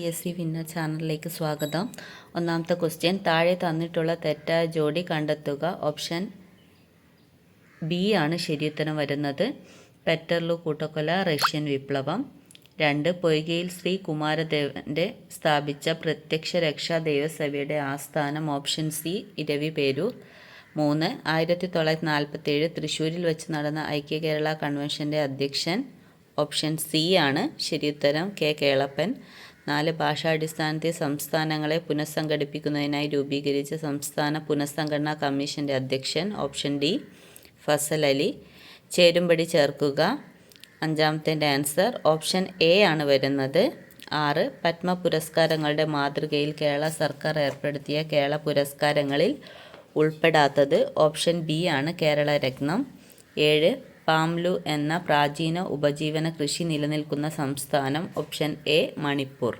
PSC winner ചാനലിലേക്ക് സ്വാഗതം. ഒന്നാമത്തെ ക്വസ്റ്റ്യൻ, താഴെ തന്നിട്ടുള്ള തെറ്റായ ജോഡി കണ്ടെത്തുക. ഓപ്ഷൻ ബി ആണ് ശരിയുത്തരം വരുന്നത്. പെറ്റർലു കൂട്ടക്കൊല, റഷ്യൻ വിപ്ലവം. 2. പൊയ്കയിൽ ശ്രീ കുമാരദേവന്റെ സ്ഥാപിച്ച പ്രത്യക്ഷ രക്ഷാ ദൈവസഭയുടെ ആസ്ഥാനം. Option C Eraviperoor. 3. 1947 തൃശ്ശൂരിൽ വെച്ച് നടന്ന ഐക്യ കേരള കൺവെൻഷന്റെ അധ്യക്ഷൻ. ഓപ്ഷൻ സി ആണ് ശരിയുത്തരം, കെ കേളപ്പൻ. 4. ഭാഷാടിസ്ഥാനത്തിൽ സംസ്ഥാനങ്ങളെ പുനഃസംഘടിപ്പിക്കുന്നതിനായി രൂപീകരിച്ച സംസ്ഥാന പുനഃസംഘടനാ കമ്മീഷന്റെ അധ്യക്ഷൻ. Option D Fazal Ali. ചേരുംപടി ചേർക്കുക. അഞ്ചാമത്തെ ആൻസർ ഓപ്ഷൻ എ ആണ് വരുന്നത്. 6. പത്മ പുരസ്കാരങ്ങളുടെ മാതൃകയിൽ കേരള സർക്കാർ ഏർപ്പെടുത്തിയ കേരള പുരസ്കാരങ്ങളിൽ ഉൾപ്പെടാത്തത്. ഓപ്ഷൻ ബി ആണ് കേരള രത്നം. 7. പാംലു എന്ന പ്രാചീന ഉപജീവന കൃഷി നിലനിൽക്കുന്ന സംസ്ഥാനം. Option A Manipur.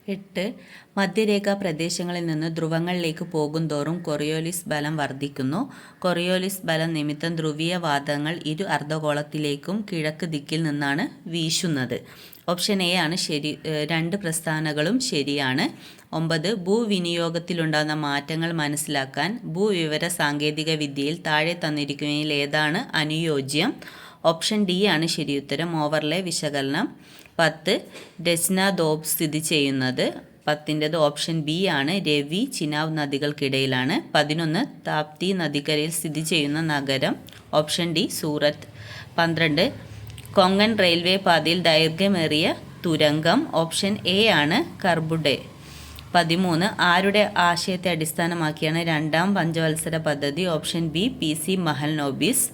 8. മധ്യരേഖാ പ്രദേശങ്ങളിൽ നിന്ന് ധ്രുവങ്ങളിലേക്ക് പോകുന്തോറും കൊറിയോലിസ് ബലം വർദ്ധിക്കുന്നു. കൊറിയോലിസ് ബലം നിമിത്തം ധ്രുവീയ വാതകങ്ങൾ ഇരു അർദ്ധഗോളത്തിലേക്കും കിഴക്ക് ദിക്കിൽ നിന്നാണ് വീശുന്നത്. ഓപ്ഷൻ എ ആണ് ശരി. 2 പ്രസ്താവനകളും ശരിയാണ്. 9. ഭൂവിനിയോഗത്തിലുണ്ടാകുന്ന മാറ്റങ്ങൾ മനസ്സിലാക്കാൻ ഭൂവിവര സാങ്കേതിക വിദ്യയിൽ താഴെ തന്നിരിക്കുന്നതിൽ ഏതാണ് അനുയോജ്യം. ഓപ്ഷൻ ഡി ആണ് ശരിയുത്തരം, ഓവർലേ വിശകലനം. 10. രച്നാദോബ് സ്ഥിതി ചെയ്യുന്നത്. 10ൻ്റെത് ഓപ്ഷൻ ബി ആണ്, രവി ചിനാബ് നദികൾക്കിടയിലാണ്. 11. താപ്തി നദിക്കരയിൽ സ്ഥിതി ചെയ്യുന്ന നഗരം. ഓപ്ഷൻ ഡി സൂറത്ത്. 12. കൊങ്കൺ റെയിൽവേ പാതയിൽ ദൈർഘ്യമേറിയ തുരങ്കം. ഓപ്ഷൻ എ ആണ് കർബുഡെ. 13. ആരുടെ ആശയത്തെ അടിസ്ഥാനമാക്കിയാണ് രണ്ടാം പഞ്ചവത്സര പദ്ധതി. Option B PC Mahalanobis.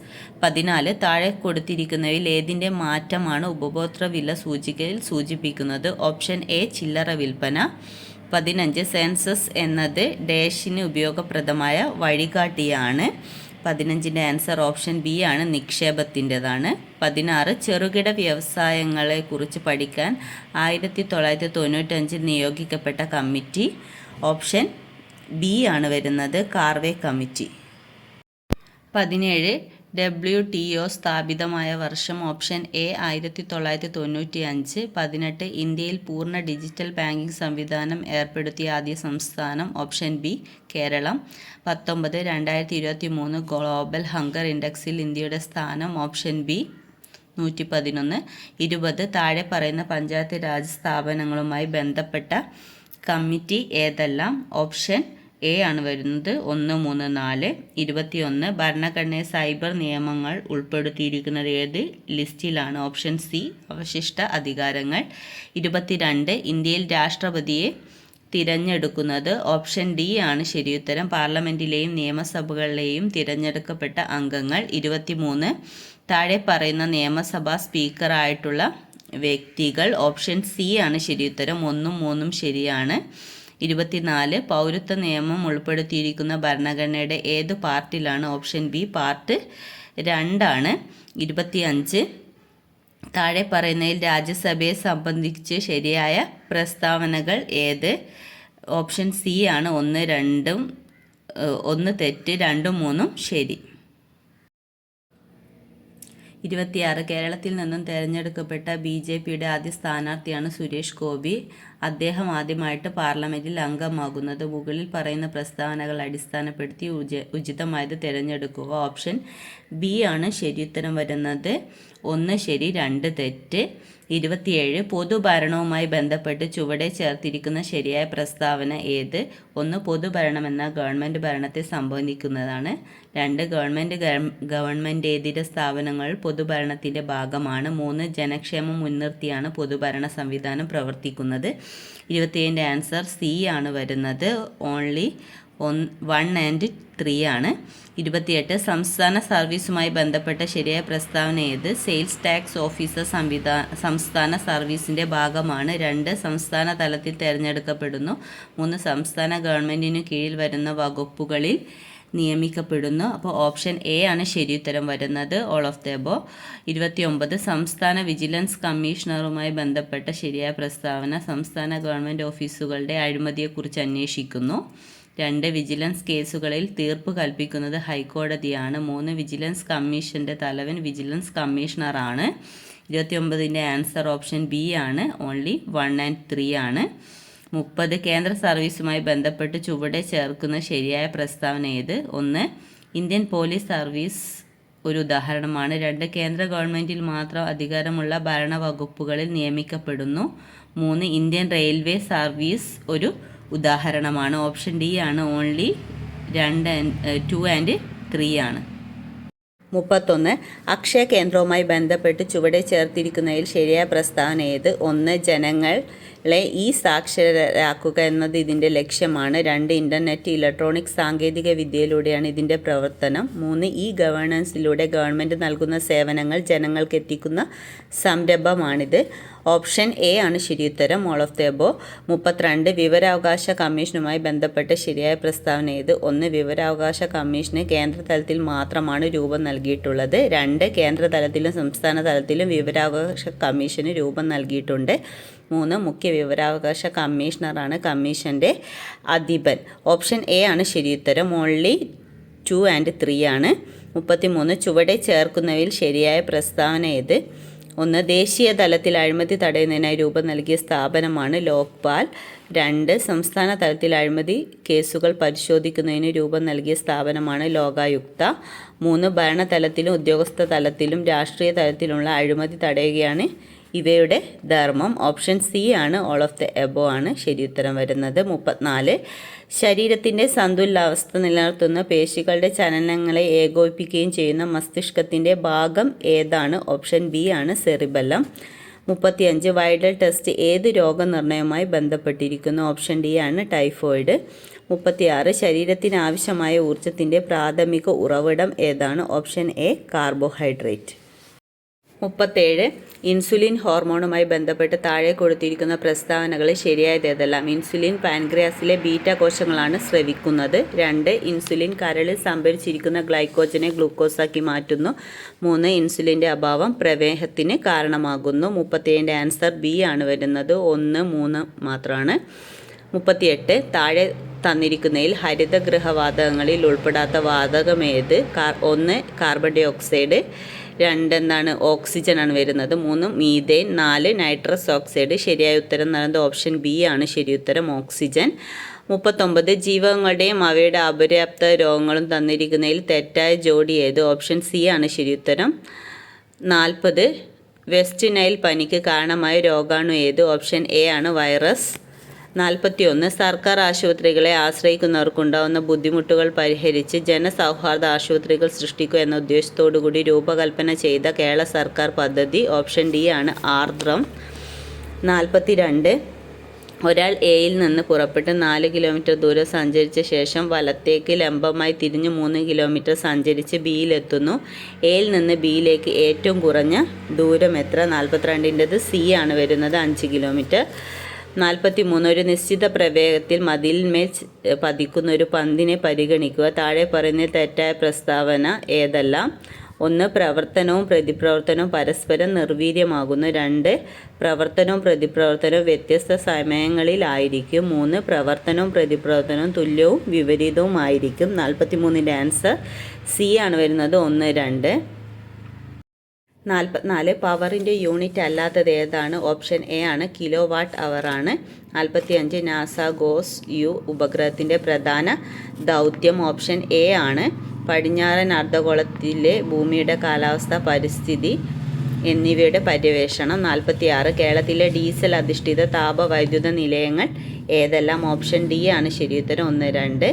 14. താഴെ കൊടുത്തിരിക്കുന്നവയിൽ ഏതിൻ്റെ മാറ്റമാണ് ഉപഭോക്തൃ വില സൂചികയിൽ സൂചിപ്പിക്കുന്നത്. ഓപ്ഷൻ എ ചില്ലറ വിൽപ്പന. 15. സെൻസസ് എന്നത് ഡാഷിന് ഉപയോഗപ്രദമായ വഴികാട്ടിയാണ്. 15ൻ്റെ ആൻസർ ഓപ്ഷൻ ബി ആണ്, നിക്ഷേപത്തിൻ്റെതാണ്. 16. ചെറുകിട വ്യവസായങ്ങളെക്കുറിച്ച് പഠിക്കാൻ 1995 നിയോഗിക്കപ്പെട്ട കമ്മിറ്റി. ഓപ്ഷൻ ബി ആണ് വരുന്നത്, കാർവേ കമ്മിറ്റി. 17. WTO സ്ഥാപിതമായ വർഷം. Option A 1995. 18. ഇന്ത്യയിൽ പൂർണ്ണ ഡിജിറ്റൽ ബാങ്കിംഗ് സംവിധാനം ഏർപ്പെടുത്തിയ ആദ്യ സംസ്ഥാനം. Option B Keralam. 19. 2023 global hunger ഇൻഡെക്സിൽ ഇന്ത്യയുടെ സ്ഥാനം. Option B 111. 20. താഴെ പറയുന്ന പഞ്ചായത്ത് രാജ് സ്ഥാപനങ്ങളുമായി ബന്ധപ്പെട്ട കമ്മിറ്റി ഏതെല്ലാം. ഓപ്ഷൻ എ ആണ് വരുന്നത്, 1, 3, 4. 21. ഭരണഘടനയെ സൈബർ നിയമങ്ങൾ ഉൾപ്പെടുത്തിയിരിക്കുന്നത് ഏത് ലിസ്റ്റിലാണ്. ഓപ്ഷൻ സി അവശിഷ്ട അധികാരങ്ങൾ. 22. ഇന്ത്യയിൽ രാഷ്ട്രപതിയെ തിരഞ്ഞെടുക്കുന്നത്. ഓപ്ഷൻ ഡി ആണ് ശരിയുത്തരം, പാർലമെൻറ്റിലെയും നിയമസഭകളിലെയും തിരഞ്ഞെടുക്കപ്പെട്ട അംഗങ്ങൾ. 23. താഴെ പറയുന്ന നിയമസഭാ സ്പീക്കറായിട്ടുള്ള വ്യക്തികൾ. ഓപ്ഷൻ സി ആണ് ശരിയുത്തരം, 1ഉം 3ഉം ശരിയാണ്. 24. പൗരത്വ നിയമം ഉൾപ്പെടുത്തിയിരിക്കുന്ന ഭരണഘടനയുടെ ഏത് പാർട്ടിലാണ്. ഓപ്ഷൻ ബി പാർട്ട് 2 ആണ്. 25. താഴെ പറയുന്നതിൽ രാജ്യസഭയെ സംബന്ധിച്ച് ശരിയായ പ്രസ്താവനകൾ ഏത്. ഓപ്ഷൻ സി ആണ്, 1, 2ഉം 1 തെറ്റ്, 2ഉം 3ഉം ശരി. 26. കേരളത്തിൽ നിന്നും തെരഞ്ഞെടുക്കപ്പെട്ട BJPയുടെ ആദ്യ സ്ഥാനാർത്ഥിയാണ് സുരേഷ് ഗോപി. അദ്ദേഹം ആദ്യമായിട്ട് പാർലമെൻറ്റിൽ അംഗമാകുന്നത്. മുകളിൽ പറയുന്ന പ്രസ്താവനകൾ അടിസ്ഥാനപ്പെടുത്തി ഉചിതമായത് തിരഞ്ഞെടുക്കുക. ഓപ്ഷൻ ബി ആണ് ശരിയുത്തരം വരുന്നത്, 1 ശരി, 2 തെറ്റ്. 27. പൊതുഭരണവുമായി ബന്ധപ്പെട്ട് ചുവടെ ചേർത്തിരിക്കുന്ന ശരിയായ പ്രസ്താവന ഏത്. 1. പൊതുഭരണം എന്ന ഗവൺമെൻറ് ഭരണത്തെ സംബന്ധിക്കുന്നതാണ്. 2. ഗവൺമെൻറ്റേതര സ്ഥാപനങ്ങൾ പൊതുഭരണത്തിൻ്റെ ഭാഗമാണ്. 3. ജനക്ഷേമം മുൻനിർത്തിയാണ് പൊതുഭരണ സംവിധാനം പ്രവർത്തിക്കുന്നത്. 27ൻ്റെ ആൻസർ സി ആണ് വരുന്നത്, ഓൺലി 1 and 3 ആണ്. 28. സംസ്ഥാന സർവീസുമായി ബന്ധപ്പെട്ട ശരിയായ പ്രസ്താവന ഏത്. സെയിൽസ് ടാക്സ് ഓഫീസർ സംസ്ഥാന സർവീസിൻ്റെ ഭാഗമാണ്. 2. സംസ്ഥാന തലത്തിൽ തിരഞ്ഞെടുക്കപ്പെടുന്നു. 3. സംസ്ഥാന ഗവൺമെൻറ്റിനു കീഴിൽ വരുന്ന വകുപ്പുകളിൽ നിയമിക്കപ്പെടുന്നു. അപ്പോൾ ഓപ്ഷൻ എ ആണ് ശരിയുത്തരം വരുന്നത്, ഓൾ ഓഫ് ദ എബോവ്. 29. സംസ്ഥാന വിജിലൻസ് കമ്മീഷണറുമായി ബന്ധപ്പെട്ട ശരിയായ പ്രസ്താവന. സംസ്ഥാന ഗവൺമെൻറ് ഓഫീസുകളുടെ അഴിമതിയെക്കുറിച്ച് അന്വേഷിക്കുന്നു. 2. വിജിലൻസ് കേസുകളിൽ തീർപ്പ് കൽപ്പിക്കുന്നത് ഹൈക്കോടതിയാണ്. 3. വിജിലൻസ് കമ്മീഷൻ്റെ തലവൻ വിജിലൻസ് കമ്മീഷണറാണ്. 29ൻ്റെ ആൻസർ ഓപ്ഷൻ ബി ആണ്, ഓൺലി 1 and 3 ആണ്. 30 കേന്ദ്ര സർവീസുമായി ബന്ധപ്പെട്ട് ചുവടെ ചേർക്കുന്ന ശരിയായ പ്രസ്താവന ഏത്? 1 ഇന്ത്യൻ പോലീസ് സർവീസ് ഒരു ഉദാഹരണമാണ്. 2 കേന്ദ്ര ഗവൺമെൻറ്റിൽ മാത്രം അധികാരമുള്ള ഭരണവകുപ്പുകളിൽ നിയമിക്കപ്പെടുന്നു. 3 ഇന്ത്യൻ റെയിൽവേ സർവീസ് ഒരു ഉദാഹരണമാണ്. ഓപ്ഷൻ ഡി ആണ്, ഓൺലി 2 and 3 ആണ്. 31 അക്ഷയ കേന്ദ്രവുമായി ബന്ധപ്പെട്ട് ചുവടെ ചേർത്തിരിക്കുന്നതിൽ ശരിയായ പ്രസ്താവന ഏത്? 1 ജനങ്ങളെ ഈ സാക്ഷരരാക്കുക എന്നത് ഇതിൻ്റെ ലക്ഷ്യമാണ്. 2 ഇൻ്റർനെറ്റ് ഇലക്ട്രോണിക് സാങ്കേതിക വിദ്യയിലൂടെയാണ് ഇതിൻ്റെ പ്രവർത്തനം. 3 ഈ ഗവേണൻസിലൂടെ ഗവൺമെൻറ് നൽകുന്ന സേവനങ്ങൾ ജനങ്ങൾക്ക് എത്തിക്കുന്ന സംരംഭമാണിത്. ഓപ്ഷൻ എ ആണ് ശരിയുത്തരം, ഓൾ ഓഫ് ദി എബോവ്. 32 വിവരാവകാശ കമ്മീഷനുമായി ബന്ധപ്പെട്ട ശരിയായ പ്രസ്താവന ഏത്? 1 വിവരാവകാശ കമ്മീഷന് കേന്ദ്ര തലത്തിൽ മാത്രമാണ് രൂപം നൽകിയിട്ടുള്ളത്. 2 കേന്ദ്ര തലത്തിലും സംസ്ഥാന തലത്തിലും വിവരാവകാശ കമ്മീഷന് രൂപം നൽകിയിട്ടുണ്ട്. 3 മുഖ്യ വിവരാവകാശ കമ്മീഷണറാണ് കമ്മീഷൻ്റെ അധിപൻ. ഓപ്ഷൻ എ ആണ് ശരിയുത്തരം, ഓൺലി 2 and 3 ആണ്. 33 ചുവടെ ചേർക്കുന്നവയിൽ ശരിയായ പ്രസ്താവന ഏത്? 1 ദേശീയ തലത്തിൽ അഴിമതി തടയുന്നതിനായി രൂപം നൽകിയ സ്ഥാപനമാണ് ലോക്പാൽ. 2 സംസ്ഥാന തലത്തിൽ അഴിമതി കേസുകൾ പരിശോധിക്കുന്നതിന് രൂപം നൽകിയ സ്ഥാപനമാണ് ലോകായുക്ത. 3 ഭരണതലത്തിലും ഉദ്യോഗസ്ഥ തലത്തിലും രാഷ്ട്രീയ തലത്തിലുള്ള അഴിമതി തടയുകയാണ് ഇവയുടെ ധർമ്മം. ഓപ്ഷൻ സി ആണ്, ഓൾ ഓഫ് ദി എബോവ് ആണ് ശരിയുത്തരം വരുന്നത്. 34 ശരീരത്തിൻ്റെ സന്തുലിതാവസ്ഥ നിലനിർത്തുന്ന പേശികളുടെ ചലനങ്ങളെ ഏകോപിപ്പിക്കുകയും ചെയ്യുന്ന മസ്തിഷ്കത്തിൻ്റെ ഭാഗം ഏതാണ്? ഓപ്ഷൻ ബി ആണ്, സെറിബെല്ലം. 35 വൈഡൽ ടെസ്റ്റ് ഏത് രോഗനിർണയവുമായി ബന്ധപ്പെട്ടിരിക്കുന്നു? ഓപ്ഷൻ ഡി ആണ്, ടൈഫോയിഡ്. 36 ശരീരത്തിന് ആവശ്യമായ ഊർജത്തിൻ്റെ പ്രാഥമിക ഉറവിടം ഏതാണ്? Option A carbohydrate. 37 ഇൻസുലിൻ ഹോർമോണുമായി ബന്ധപ്പെട്ട് താഴെ കൊടുത്തിരിക്കുന്ന പ്രസ്താവനകളിൽ ശരിയായത് ഏതെല്ലാം? ഇൻസുലിൻ പാൻക്രിയാസിലെ ബീറ്റ കോശങ്ങളാണ് സ്രവിക്കുന്നത്. 2 ഇൻസുലിൻ കരളിൽ സംഭരിച്ചിരിക്കുന്ന ഗ്ലൈക്കോജനെ ഗ്ലൂക്കോസാക്കി മാറ്റുന്നു. 3 ഇൻസുലിൻ്റെ അഭാവം പ്രമേഹത്തിന് കാരണമാകുന്നു. 37ൻ്റെ ആൻസർ ബി ആണ് വരുന്നത്, 1, 3 മാത്രമാണ്. 38 താഴെ തന്നിരിക്കുന്നതിൽ ഹരിതഗൃഹവാതകങ്ങളിൽ ഉൾപ്പെടാത്ത വാതകമേത്? 1 കാർബൺ ഡൈ ഓക്സൈഡ്, 2 എന്താണ് ഓക്സിജൻ ആണ് വരുന്നത്, 3 മീഥേൻ, 4 നൈട്രസ് ഓക്സൈഡ്. ശരിയായ ഉത്തരം എന്നത് ഓപ്ഷൻ ബി ആണ് ശരിയുത്തരം, ഓക്സിജൻ. 39 ജീവകങ്ങളുടെയും അവയുടെ അപര്യാപ്ത രോഗങ്ങളും തന്നിരിക്കുന്നതിൽ തെറ്റായ ജോഡി ഏത്? ഓപ്ഷൻ സി ആണ് ശരിയുത്തരം. 40 വെസ്റ്റ് നൈൽ പനിക്ക് കാരണമായ രോഗാണു ഏത്? ഓപ്ഷൻ എ ആണ്, വൈറസ്. 41 സർക്കാർ ആശുപത്രികളെ ആശ്രയിക്കുന്നവർക്കുണ്ടാകുന്ന ബുദ്ധിമുട്ടുകൾ പരിഹരിച്ച് ജനസൗഹാർദ്ദ ആശുപത്രികൾ സൃഷ്ടിക്കുക എന്ന ഉദ്ദേശത്തോടുകൂടി രൂപകൽപ്പന ചെയ്ത കേരള സർക്കാർ പദ്ധതി? ഓപ്ഷൻ ഡി ആണ്, ആർദ്രം. 42 ഒരാൾ എയിൽ നിന്ന് പുറപ്പെട്ട് 4 കിലോമീറ്റർ ദൂരം സഞ്ചരിച്ച ശേഷം വലത്തേക്ക് ലംബമായി തിരിഞ്ഞ് 3 കിലോമീറ്റർ സഞ്ചരിച്ച് ബിയിലെത്തുന്നു. എയിൽ നിന്ന് ബിയിലേക്ക് ഏറ്റവും കുറഞ്ഞ ദൂരം എത്ര? 42ൻ്റെത് സി ആണ് വരുന്നത്, 5 കിലോമീറ്റർ. 43 ഒരു നിശ്ചിത പ്രവേഗത്തിൽ മതിലിന്മേൽ പതിക്കുന്ന ഒരു പന്തിനെ പരിഗണിക്കുക. താഴെ പറയുന്ന തെറ്റായ പ്രസ്താവന ഏതെല്ലാം? 1 പ്രവർത്തനവും പ്രതിപ്രവർത്തനവും പരസ്പരം നിർവീര്യമാകുന്നു. 2 പ്രവർത്തനവും പ്രതിപ്രവർത്തനവും വ്യത്യസ്ത സമയങ്ങളിലായിരിക്കും. 3 പ്രവർത്തനവും പ്രതിപ്രവർത്തനവും തുല്യവും വിപരീതവുമായിരിക്കും. 43ൻ്റെ ആൻസർ സി ആണ് വരുന്നത്, 1, 2. 44 പവറിൻ്റെ യൂണിറ്റ് അല്ലാത്തത് ഏതാണ്? ഓപ്ഷൻ എ ആണ്, കിലോ വാട്ട് അവർ ആണ്. 45 നാസ ഗോസ് യു ഉപഗ്രഹത്തിൻ്റെ പ്രധാന ദൗത്യം? ഓപ്ഷൻ എ ആണ്, പടിഞ്ഞാറൻ അർദ്ധഗോളത്തിലെ ഭൂമിയുടെ കാലാവസ്ഥ, പരിസ്ഥിതി എന്നിവയുടെ പര്യവേഷണം. 46 കേരളത്തിലെ ഡീസൽ അധിഷ്ഠിത താപവൈദ്യുത നിലയങ്ങൾ ഏതെല്ലാം? ഓപ്ഷൻ ഡി ആണ് ശരിയുത്തരം, 1, 2.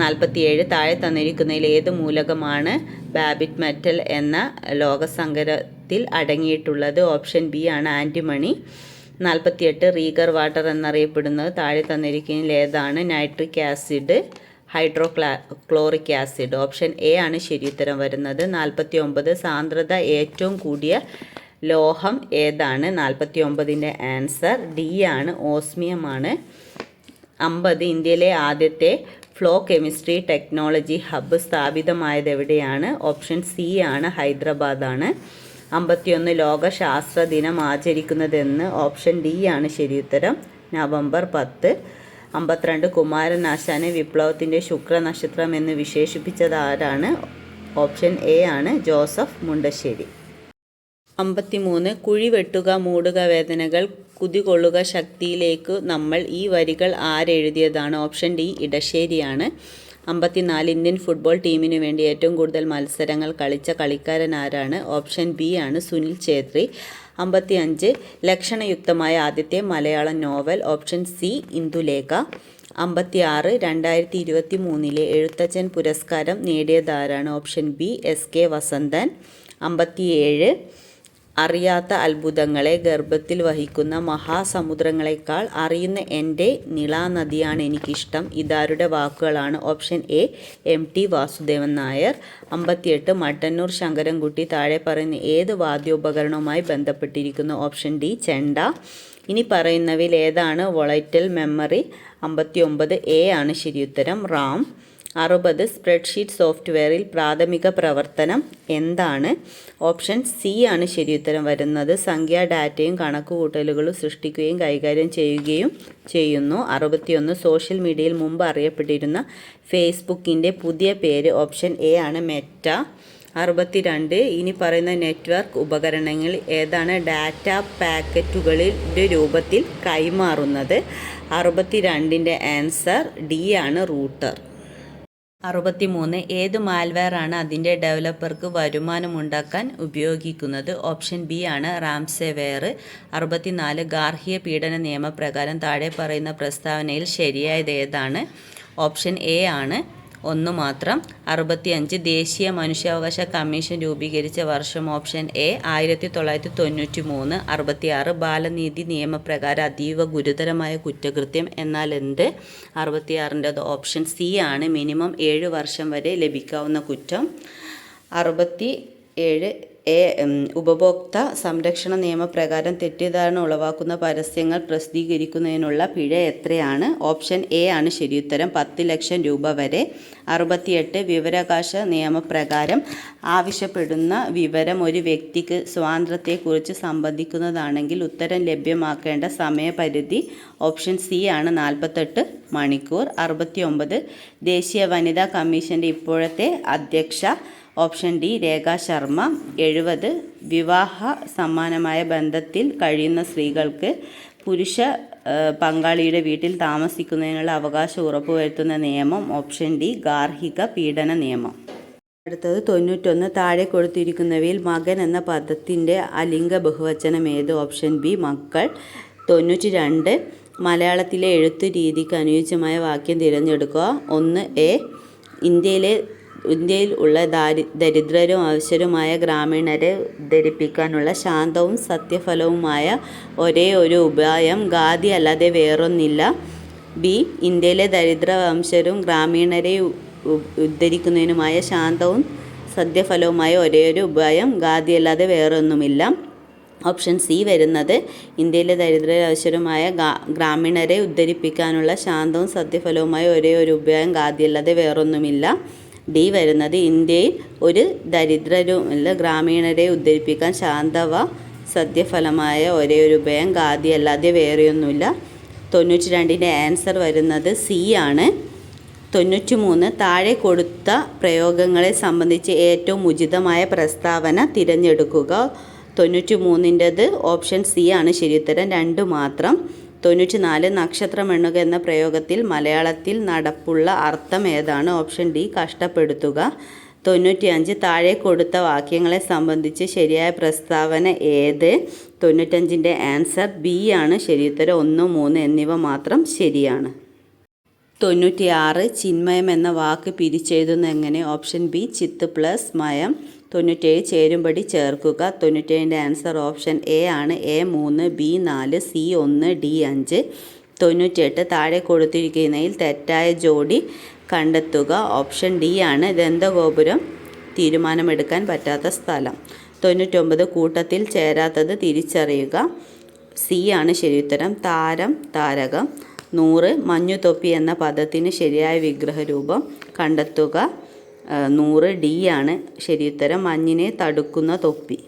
47 താഴെ തന്നിരിക്കുന്നതിൽ ഏത് മൂലകമാണ് ബാബിറ്റ് മെറ്റൽ എന്ന ലോകസങ്കരത്തിൽ അടങ്ങിയിട്ടുള്ളത്? ഓപ്ഷൻ ബി ആണ്, ആൻറ്റിമണി. 48 റീഗർ വാട്ടർ എന്നറിയപ്പെടുന്നത് താഴെ തന്നിരിക്കുന്നതിൽ ഏതാണ്? Nitric acid, hydrochloric acid. Option A ആണ് ശരിയുത്തരം വരുന്നത്. 49 സാന്ദ്രത ഏറ്റവും കൂടിയ ലോഹം ഏതാണ്? 49ൻ്റെ ആൻസർ ഡി ആണ്, ഓസ്മിയമാണ്. 50 ഇന്ത്യയിലെ ആദ്യത്തെ ഫ്ലോ കെമിസ്ട്രി ടെക്നോളജി ഹബ്ബ് സ്ഥാപിതമായത് എവിടെയാണ്? ഓപ്ഷൻ സി ആണ്, ഹൈദരാബാദാണ്. 51 ലോക ശാസ്ത്ര ദിനം ആചരിക്കുന്നതെന്ന്? ഓപ്ഷൻ ഡി ആണ് ശരിയുത്തരം, നവംബർ 10. 52 കുമാരനാശാനെ വിപ്ലവത്തിൻ്റെ ശുക്രനക്ഷത്രം എന്ന് വിശേഷിപ്പിച്ചത് ആരാണ്? ഓപ്ഷൻ എ ആണ്, ജോസഫ് മുണ്ടശ്ശേരി. 53 കുഴി വെട്ടുക മൂടുക വേദനകൾ കുതികൊള്ളുക ശക്തിയിലേക്കു നമ്മൾ. ഈ വരികൾ ആരെഴുതിയതാണ്? ഓപ്ഷൻ ഡി ഇടശ്ശേരിയാണ്. 54 ഇന്ത്യൻ ഫുട്ബോൾ ടീമിനു വേണ്ടി ഏറ്റവും കൂടുതൽ മത്സരങ്ങൾ കളിച്ച കളിക്കാരൻ ആരാണ്? ഓപ്ഷൻ ബി ആണ് സുനിൽ ഛേത്രി. 55 ലക്ഷണയുക്തമായ ആദ്യത്തെ Malayalam novel? Option C Indulekha. 56 2023 Ezhuthachan പുരസ്കാരം നേടിയതാരാണ്? Option B S K Vasanthan. 57 അറിയാത്ത അത്ഭുതങ്ങളെ ഗർഭത്തിൽ വഹിക്കുന്ന മഹാസമുദ്രങ്ങളെക്കാൾ അറിയുന്ന എൻ്റെ നിളാനദിയാണ് എനിക്കിഷ്ടം. ഇതാരുടെ വാക്കുകളാണ്? Option A MT Vasudevan Nair. 58 Mattannur Sankarankutty താഴെ പറയുന്ന ഏത് വാദ്യോപകരണവുമായി ബന്ധപ്പെട്ടിരിക്കുന്നു? ഓപ്ഷൻ ഡി ചെണ്ട. ഇനി പറയുന്നവയിൽ ഏതാണ് വോളറ്റൈൽ മെമ്മറി? 59 എ ആണ് ശരിയുത്തരം, റാം. 60 സ്പ്രെഡ്ഷീറ്റ് സോഫ്റ്റ്വെയറിൽ പ്രാഥമിക പ്രവർത്തനം എന്താണ്? ഓപ്ഷൻ സി ആണ് ശരിയുത്തരം വരുന്നത്. സംഖ്യാ ഡാറ്റയും കണക്കുകൂട്ടലുകളും സൃഷ്ടിക്കുകയും കൈകാര്യം ചെയ്യുകയും ചെയ്യുന്നു. 61 സോഷ്യൽ മീഡിയയിൽ മുമ്പ് അറിയപ്പെട്ടിരുന്ന ഫേസ്ബുക്കിൻ്റെ പുതിയ പേര്? ഓപ്ഷൻ എ ആണ് മെറ്റ. 62 ഇനി പറയുന്ന നെറ്റ്വർക്ക് ഉപകരണങ്ങൾ ഏതാണ് ഡാറ്റ പാക്കറ്റുകളുടെ രൂപത്തിൽ കൈമാറുന്നത്? 62ൻ്റെ ആൻസർ ഡി ആണ്, റൂട്ടർ. 63 ഏത് മാൽവെയർ ആണ് അതിൻ്റെ ഡെവലപ്പർക്ക് വരുമാനമുണ്ടാക്കാൻ ഉപയോഗിക്കുന്നത്? ഓപ്ഷൻ ബി ആണ് റാംസെവെയർ. 64 ഗാർഹിക പീഡന നിയമപ്രകാരം താഴെ പറയുന്ന പ്രസ്താവനയിൽ ശരിയായത് ഏതാണ്? ഓപ്ഷൻ എ ആണ്, ഒന്ന് മാത്രം. 65 ദേശീയ മനുഷ്യാവകാശ കമ്മീഷൻ രൂപീകരിച്ച വർഷം? Option A 1993. 66 ബാലനീതി നിയമപ്രകാരം അതീവ ഗുരുതരമായ കുറ്റകൃത്യം എന്നാൽ എന്ത്? 66ൻ്റെ ഓപ്ഷൻ സി ആണ്, മിനിമം 7 വർഷം വരെ ലഭിക്കാവുന്ന കുറ്റം. 67 ഉപഭോക്തൃ സംരക്ഷണ നിയമപ്രകാരം തെറ്റിദ്ധാരണ ഉളവാക്കുന്ന പരസ്യങ്ങൾ പ്രസിദ്ധീകരിക്കുന്നതിനുള്ള പിഴ എത്രയാണ്? ഓപ്ഷൻ എ ആണ് ശരിയുത്തരം, 10 ലക്ഷം രൂപ വരെ. 68 വിവരാവകാശ നിയമപ്രകാരം ആവശ്യപ്പെടുന്ന വിവരം ഒരു വ്യക്തിക്ക് സ്വാതന്ത്ര്യത്തെക്കുറിച്ച് സംബന്ധിക്കുന്നതാണെങ്കിൽ ഉത്തരം ലഭ്യമാക്കേണ്ട സമയപരിധി? ഓപ്ഷൻ സി ആണ്, 48 മണിക്കൂർ. 69 ദേശീയ വനിതാ കമ്മീഷൻ്റെ ഇപ്പോഴത്തെ അധ്യക്ഷ? ഓപ്ഷൻ ഡി രേഖ ശർമ്മ. 70 വിവാഹ സമാനമായ ബന്ധത്തിൽ കഴിയുന്ന സ്ത്രീകൾക്ക് പുരുഷ പങ്കാളിയുടെ വീട്ടിൽ താമസിക്കുന്നതിനുള്ള അവകാശം ഉറപ്പുവരുത്തുന്ന നിയമം? ഓപ്ഷൻ ഡി ഗാർഹിക പീഡന നിയമം. അടുത്തത് 91 താഴെ കൊടുത്തിരിക്കുന്നവയിൽ മകൻ എന്ന പദത്തിൻ്റെ അലിംഗ ബഹുവചനം ഏത്? ഓപ്ഷൻ ബി മക്കൾ. 92 മലയാളത്തിലെ എഴുത്തു രീതിക്ക് അനുയോജ്യമായ വാക്യം തിരഞ്ഞെടുക്കുക. 1 എ ഇന്ത്യയിൽ ഉള്ള ദരിദ്രരും അവശരുമായ ഗ്രാമീണരെ ഉദ്ധരിപ്പിക്കാനുള്ള ശാന്തവും സത്യഫലവുമായ ഒരേ ഒരു ഉപായം ഖാദി അല്ലാതെ വേറൊന്നില്ല. ബി ഇന്ത്യയിലെ ദരിദ്ര വംശരും ഗ്രാമീണരെ ഉദ്ധരിക്കുന്നതിനുമായ ശാന്തവും സത്യഫലവുമായ ഒരേയൊരു ഉപായം ഖാദി അല്ലാതെ വേറൊന്നുമില്ല. ഓപ്ഷൻ സി വരുന്നത് ഇന്ത്യയിലെ ദരിദ്രരും അവശരുമായ ഗ്രാമീണരെ ഉദ്ധരിപ്പിക്കാനുള്ള ശാന്തവും സത്യഫലവുമായ ഒരേ ഒരു ഉപായം ഖാദി അല്ലാതെ വേറൊന്നുമില്ല. ഡി വരുന്നത് ഇന്ത്യയിൽ ഒരു ദരിദ്രരുമല്ല ഗ്രാമീണരെ ഉദ്ധരിപ്പിക്കാൻ ശാന്തവ സത്യഫലമായ ഒരേ ഒരു ഉപായം ഖാദി അല്ലാതെ വേറെയൊന്നുമില്ല. 92ൻ്റെ ആൻസർ വരുന്നത് സി ആണ്. 93 താഴെ കൊടുത്ത പ്രയോഗങ്ങളെ സംബന്ധിച്ച് ഏറ്റവും ഉചിതമായ പ്രസ്താവന തിരഞ്ഞെടുക്കുക. 93ൻ്റെത് ഓപ്ഷൻ സി ആണ് ശരിയുത്തരം, 2 മാത്രം. 94 നക്ഷത്രം എണ്ണുക എന്ന പ്രയോഗത്തിൽ മലയാളത്തിൽ നടപ്പുള്ള അർത്ഥം ഏതാണ്? Option D കഷ്ടപ്പെടുത്തുക. 95 താഴെ കൊടുത്ത വാക്യങ്ങളെ സംബന്ധിച്ച് ശരിയായ പ്രസ്താവന ഏത്? 95ൻ്റെ ആൻസർ ബി ആണ് ശരിയുത്തരം, 1, 3 എന്നിവ മാത്രം ശരിയാണ്. 96 ചിന്മയം എന്ന വാക്ക് പിരിച്ചെഴുതുന്ന എങ്ങനെ? ഓപ്ഷൻ ബി ചിത്ത് പ്ലസ് മയം. 97 ചേരുംപടി ചേർക്കുക. 97ൻ്റെ ആൻസർ ഓപ്ഷൻ എ ആണ്, A3, B4, C1, D5. 98 താഴെ കൊടുത്തിരിക്കുന്നതിൽ തെറ്റായ ജോഡി കണ്ടെത്തുക. ഓപ്ഷൻ ഡി ആണ്, ദന്തഗോപുരം തീരുമാനമെടുക്കാൻ പറ്റാത്ത സ്ഥലം. 99 കൂട്ടത്തിൽ ചേരാത്തത് തിരിച്ചറിയുക. സി ആണ് ശരിയുത്തരം, താരം താരകം. 100 മഞ്ഞുതൊപ്പി എന്ന പദത്തിന് ശരിയായ വിഗ്രഹരൂപം കണ്ടെത്തുക. 100 ഡി ആണ് ശരിയുത്തരം, മഞ്ഞിനെ തടുക്കുന്ന തൊപ്പി.